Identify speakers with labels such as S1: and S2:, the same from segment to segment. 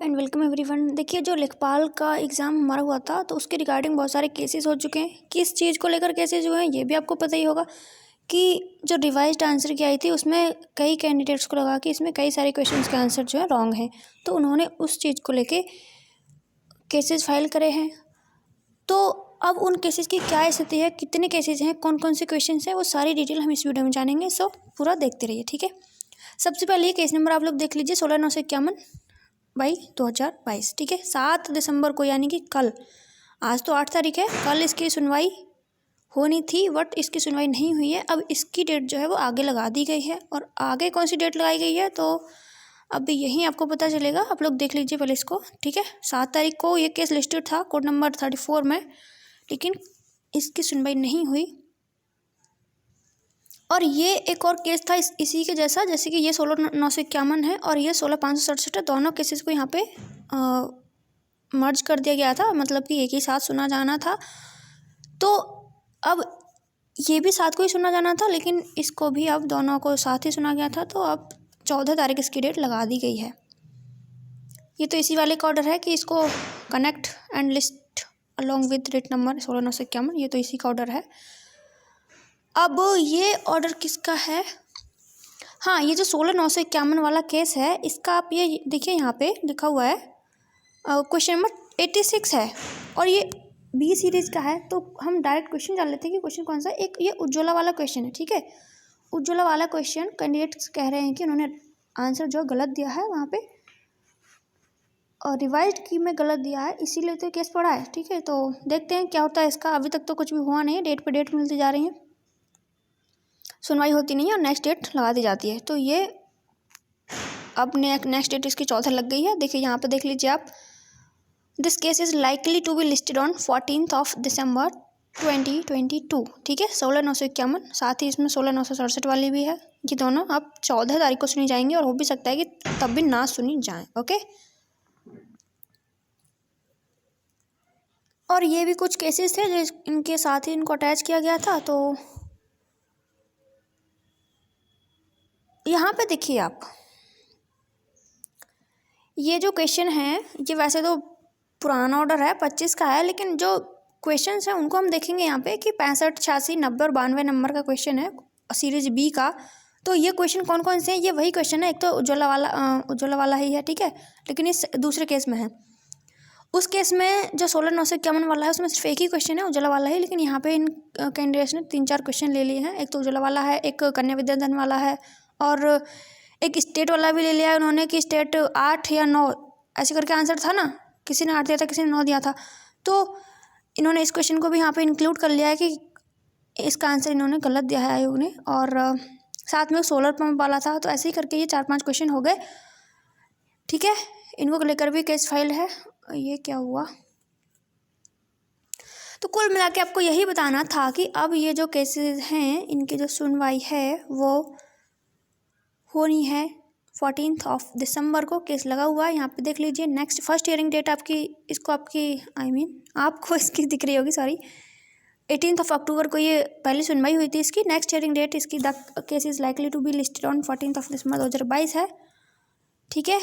S1: And welcome everyone. देखिए, जो लेखपाल का एग्ज़ाम हमारा हुआ था तो उसके रिगार्डिंग बहुत सारे केसेस हो चुके हैं। किस चीज़ को लेकर केसेस हुए हैं ये भी आपको पता ही होगा कि जो रिवाइज्ड आंसर की आई थी उसमें कई कैंडिडेट्स को लगा कि इसमें कई सारे क्वेश्चंस के आंसर जो है रॉन्ग हैं, तो उन्होंने उस चीज़ को लेके केसेस फाइल करे हैं। तो अब उन केसेस की क्या स्थिति है, कितने केसेस हैं, कौन कौन से क्वेश्चन हैं, वो सारी डिटेल हम इस वीडियो में जानेंगे। सो पूरा देखते रहिए, ठीक है। सबसे पहले ये केस नंबर आप लोग देख लीजिए, 16/9/2022, ठीक है। 7 दिसंबर को यानी कि कल, आज तो 8 तारीख है, कल इसकी सुनवाई होनी थी बट इसकी सुनवाई नहीं हुई है। अब इसकी डेट जो है वो आगे लगा दी गई है। और आगे कौन सी डेट लगाई गई है तो अभी यहीं आपको पता चलेगा। आप लोग देख लीजिए पहले इसको, ठीक है। 7 तारीख को ये केस लिस्टेड था कोड नंबर 34 में, लेकिन इसकी सुनवाई नहीं हुई। और ये एक और केस था इसी के जैसा, जैसे कि ये 16/9/51 है और ये 16/567 है। दोनों केसेस को यहाँ पे मर्ज कर दिया गया था, मतलब कि एक ही साथ सुना जाना था। तो अब ये भी साथ को ही सुना जाना था, लेकिन इसको भी अब दोनों को साथ ही सुना गया था। तो अब 14 तारीख इसकी डेट लगा दी गई है। ये तो इसी वाले का ऑर्डर है कि इसको connect and list along with rate number 16/9/51, ये तो इसी का ऑर्डर है। अब ये ऑर्डर किसका है? हाँ, ये जो 16/9/51 वाला केस है, इसका आप ये देखिए, यहाँ पे लिखा हुआ है क्वेश्चन नंबर 86 है और ये बी सीरीज़ का है। तो हम डायरेक्ट क्वेश्चन जान लेते हैं कि क्वेश्चन कौन सा है। एक ये उज्ज्वला वाला क्वेश्चन है, ठीक है। उज्ज्वला वाला क्वेश्चन कैंडिडेट्स कह रहे हैं कि उन्होंने आंसर जो गलत दिया है वहाँ पे, और रिवाइज्ड की में गलत दिया है, इसीलिए तो केस पड़ा है, ठीक है। तो देखते हैं क्या होता है इसका। अभी तक तो कुछ भी हुआ नहीं है, डेट पे डेट मिलती जा रही है, सुनवाई होती नहीं है और नेक्स्ट डेट लगा दी जाती है। तो ये अब नेक्स्ट डेट इसकी 14 लग गई है। देखिए यहाँ पे देख लीजिए आप, this case is likely to be listed on 14 December 2022, ठीक है। 16/9/51, साथ ही इसमें 16/967 वाली भी है। ये दोनों अब 14 तारीख को सुनी जाएंगी और हो भी सकता है कि तब भी ना सुनी जाए, ओके। और ये भी कुछ केसेस थे जो इनके साथ ही इनको अटैच किया गया था। तो यहाँ पे देखिए आप, ये जो क्वेश्चन है ये वैसे तो पुराना ऑर्डर है, 25 का है, लेकिन जो क्वेश्चंस हैं उनको हम देखेंगे यहाँ पे कि 65, 86, 90 और 92 नंबर का क्वेश्चन है सीरीज बी का। तो ये क्वेश्चन कौन कौन से हैं? ये वही क्वेश्चन है, एक तो उज्ज्वला वाला ही है, ठीक है, लेकिन इस दूसरे केस में है। उस केस में जो 16/9/51 वाला है उसमें सिर्फ एक ही क्वेश्चन है, उज्ज्वला वाला ही, लेकिन यहाँ पे इन कैंडिडेट्स ने 3-4 क्वेश्चन ले लिए हैं। एक तो उज्ज्वला वाला है, एक कन्या विद्याधन वाला है और एक स्टेट वाला भी ले लिया है उन्होंने कि स्टेट 8 या 9 ऐसे करके आंसर था ना, किसी ने 8 दिया था, किसी ने 9 दिया था। तो इन्होंने इस क्वेश्चन को भी यहाँ पे इंक्लूड कर लिया है कि इसका आंसर इन्होंने गलत दिया है आयोग ने, और साथ में सोलर पंप वाला था। तो ऐसे ही करके ये 4-5 क्वेश्चन हो गए, ठीक है। इनको लेकर भी केस फाइल है। ये क्या हुआ? तो कुल मिला के आपको यही बताना था कि अब ये जो केसेस हैं इनकी जो सुनवाई है वो होनी है 14 दिसंबर को। केस लगा हुआ है, यहाँ पे देख लीजिए। नेक्स्ट फर्स्ट हियरिंग डेट आपकी आपको इसकी दिख रही होगी, सॉरी, 18 अक्टूबर को ये पहली सुनवाई हुई थी इसकी। नेक्स्ट हियरिंग डेट इसकी the case is likely to be listed on 14 December 2022 है, ठीक है।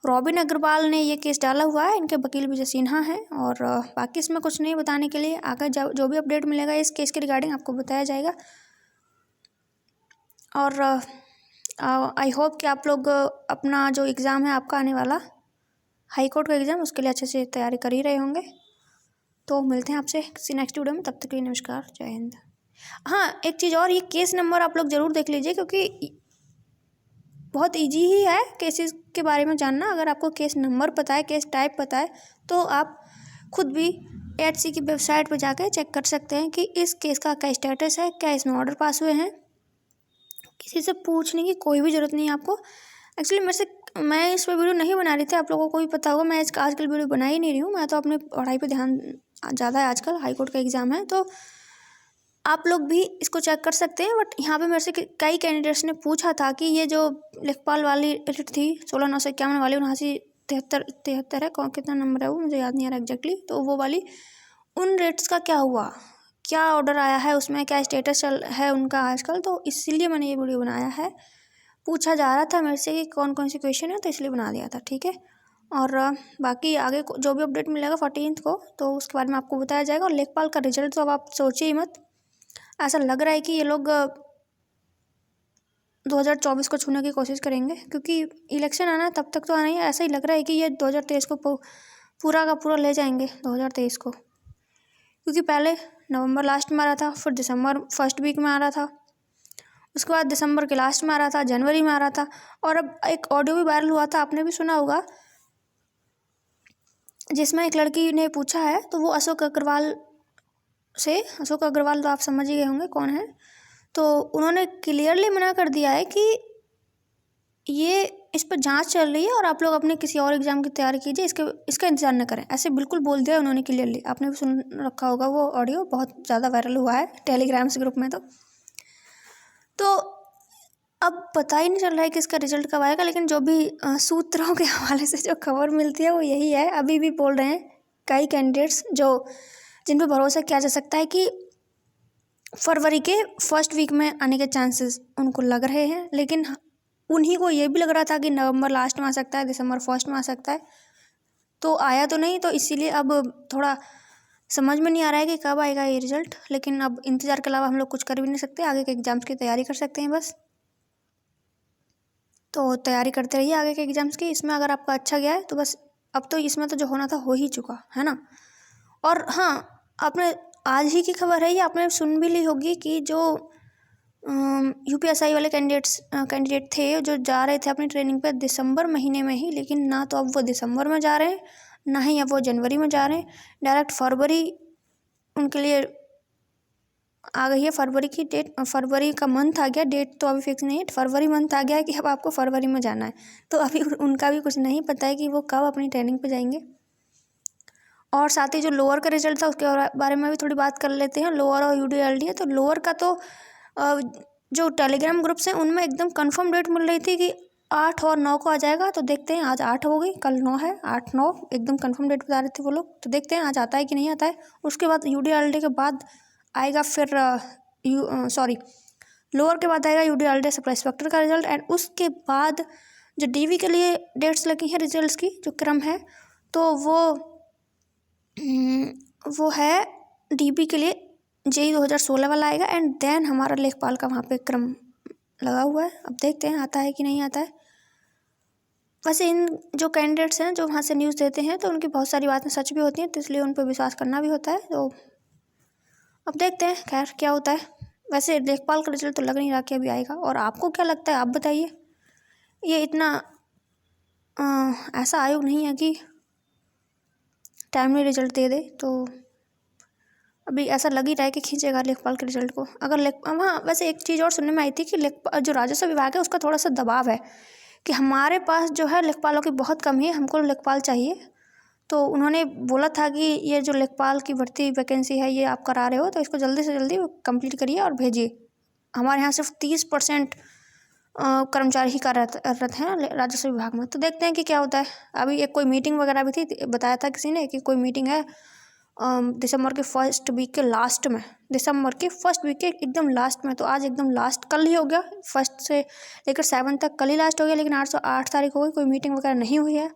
S1: रॉबिन अग्रवाल ने ये केस डाला हुआ है, इनके वकील विजय सिन्हा हैं। और बाकी इसमें कुछ नहीं बताने के लिए, आगे जो भी अपडेट मिलेगा इस केस के रिगार्डिंग आपको बताया जाएगा। और आई होप कि आप लोग अपना जो एग्ज़ाम है आपका आने वाला हाई कोर्ट का एग्ज़ाम, उसके लिए अच्छे से तैयारी कर ही रहे होंगे। तो मिलते हैं आपसे किसी नेक्स्ट वीडियो में, तब तक के लिए नमस्कार, जय हिंद। हाँ, एक चीज़ और, ये केस नंबर आप लोग ज़रूर देख लीजिए क्योंकि बहुत इजी ही है केसेस के बारे में जानना। अगर आपको केस नंबर पता है, केस टाइप पता है, तो आप खुद भी AHC की वेबसाइट पर जाकर चेक कर सकते हैं कि इस केस का क्या स्टेटस है, क्या इसमें ऑर्डर पास हुए हैं। किसी से पूछने की कोई भी ज़रूरत नहीं है आपको। एक्चुअली मैं इस पर वीडियो नहीं बना रही थी, आप लोगों को भी पता होगा, मैं आजकल वीडियो बना ही नहीं रही हूँ। मैं तो अपने पढ़ाई पे ध्यान ज़्यादा है, आजकल हाई कोर्ट का एग्ज़ाम है, तो आप लोग भी इसको चेक कर सकते हैं। बट यहाँ पे मेरे से कई कैंडिडेट्स ने पूछा था कि ये जो लेखपाल वाली रिट थी 16/9/51 वाली, 79-73 है, कौन कितना नंबर है वो मुझे याद नहीं आ रहा एग्जैक्टली, तो वो वाली उन रेट्स का क्या हुआ, क्या ऑर्डर आया है उसमें, क्या स्टेटस चल है उनका आजकल। तो इसीलिए मैंने ये वीडियो बनाया है। पूछा जा रहा था मेरे से कि कौन कौन से क्वेश्चन है, तो इसलिए बना दिया था, ठीक है। और बाकी आगे जो भी अपडेट मिलेगा 14 को तो उसके बारे में आपको बताया जाएगा। और लेखपाल का रिजल्ट तो अब आप सोचिए ही मत, ऐसा लग रहा है कि ये लोग 2024 को छूने की कोशिश करेंगे, क्योंकि इलेक्शन आना है तब तक तो आना ही है। ऐसा ही लग रहा है कि ये 2023 को पूरा का पूरा ले जाएंगे 2023 को, क्योंकि पहले नवंबर लास्ट में आ रहा था, फिर दिसंबर फर्स्ट वीक में आ रहा था, उसके बाद दिसंबर के लास्ट में आ रहा था, जनवरी में आ रहा था। और अब एक ऑडियो भी वायरल हुआ था, आपने भी सुना होगा, जिसमें एक लड़की ने पूछा है, तो वो अशोक अग्रवाल तो आप समझ ही गए होंगे कौन है। तो उन्होंने क्लियरली मना कर दिया है कि ये इस पर जांच चल रही है और आप लोग अपने किसी और एग्ज़ाम की तैयारी कीजिए, इसका इंतज़ार न करें, ऐसे बिल्कुल बोल दिया उन्होंने क्लियरली। आपने भी सुन रखा होगा, वो ऑडियो बहुत ज़्यादा वायरल हुआ है टेलीग्राम्स ग्रुप में। तो अब पता ही नहीं चल रहा है कि इसका रिजल्ट कब आएगा, लेकिन जो भी सूत्रों के हवाले से जो खबर मिलती है वो यही है। अभी भी बोल रहे हैं कई कैंडिडेट्स जिन पर भरोसा किया जा सकता है कि फरवरी के फर्स्ट वीक में आने के चांसेस उनको लग रहे हैं, लेकिन उन्हीं को ये भी लग रहा था कि नवंबर लास्ट में आ सकता है, दिसंबर फर्स्ट में आ सकता है। तो आया तो नहीं, तो इसीलिए अब थोड़ा समझ में नहीं आ रहा है कि कब आएगा ये रिजल्ट। लेकिन अब इंतज़ार के अलावा हम लोग कुछ कर भी नहीं सकते, आगे के एग्ज़ाम्स की तैयारी कर सकते हैं बस। तो तैयारी करते रहिए आगे के एग्ज़ाम्स की। इसमें अगर आपका अच्छा गया है तो बस, अब तो इसमें तो जो होना था हो ही चुका है ना। और हाँ, आपने आज ही की खबर है, ये आपने सुन भी ली होगी कि जो UPSI वाले कैंडिडेट थे जो जा रहे थे अपनी ट्रेनिंग पे दिसंबर महीने में ही, लेकिन ना तो अब वो दिसंबर में जा रहे हैं, ना ही अब वो जनवरी में जा रहे हैं, डायरेक्ट फरवरी उनके लिए आ गई है। फरवरी की डेट, फरवरी का मंथ आ गया, डेट तो अभी फिक्स नहीं है, फरवरी मंथ आ गया है कि अब आपको फरवरी में जाना है। तो अभी उनका भी कुछ नहीं पता है कि वो कब अपनी ट्रेनिंग पे जाएंगे। और साथ ही जो लोअर का रिजल्ट था उसके बारे में भी थोड़ी बात कर लेते हैं। लोअर और UDLD है, तो लोअर का तो जो टेलीग्राम ग्रुप्स हैं उनमें एकदम कंफर्म डेट मिल रही थी कि 8 और 9 को आ जाएगा। तो देखते हैं, आज 8 हो गई, कल 9 है, 8-9 एकदम कंफर्म डेट बता रहे थे वो लोग। तो देखते हैं आज आता है कि नहीं आता है। उसके बाद UDLD के बाद आएगा फिर लोअर के बाद आएगा UDLD सब इंस्पेक्टर का रिजल्ट। एंड उसके बाद जो DV के लिए डेट्स लगी हैं रिजल्ट्स की, जो क्रम है, तो वो है DB के लिए JEE 2016 वाला आएगा। एंड देन हमारा लेखपाल का वहाँ पे क्रम लगा हुआ है। अब देखते हैं आता है कि नहीं आता है। वैसे इन जो कैंडिडेट्स हैं जो वहाँ से न्यूज़ देते हैं तो उनकी बहुत सारी बातें सच भी होती हैं, तो इसलिए उन पर विश्वास करना भी होता है। तो अब देखते हैं खैर क्या होता है। वैसे लेखपाल का रिजल्ट तो लग नहीं रहा कि अभी आएगा। और आपको क्या लगता है, आप बताइए। ये इतना ऐसा आयोग नहीं है कि टाइमली रिजल्ट दे दे, तो अभी ऐसा लग ही रहा है कि खींचेगा लेखपाल के रिजल्ट को। अगर हाँ, वैसे एक चीज़ और सुनने में आई थी कि जो राजस्व विभाग है उसका थोड़ा सा दबाव है कि हमारे पास जो है लेखपालों की बहुत कमी है, हमको लेखपाल चाहिए। तो उन्होंने बोला था कि ये जो लेखपाल की भर्ती वैकेंसी है ये आप करा रहे हो तो इसको जल्दी से जल्दी कंप्लीट करिए और भेजिए। हमारे यहाँ सिर्फ 30% कर्मचारी ही कार्यरत हैं राजस्व विभाग में। तो देखते हैं कि क्या होता है। अभी एक कोई मीटिंग वगैरह भी थी, बताया था किसी ने कि कोई मीटिंग है दिसंबर के फर्स्ट वीक के लास्ट में, दिसंबर के फर्स्ट वीक के एकदम लास्ट में। तो आज एकदम लास्ट, कल ही हो गया, फर्स्ट से लेकर 7 तक कल ही लास्ट हो गया, लेकिन 8 तारीख हो गई, कोई मीटिंग वगैरह नहीं हुई है।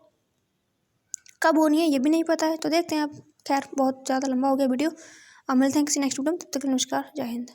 S1: कब होनी है ये भी नहीं पता है। तो देखते हैं अब। खैर बहुत ज़्यादा लंबा हो गया वीडियो। अब मिलते हैं किसी नेक्स्ट वीडियो में, तब तक नमस्कार, जय हिंद।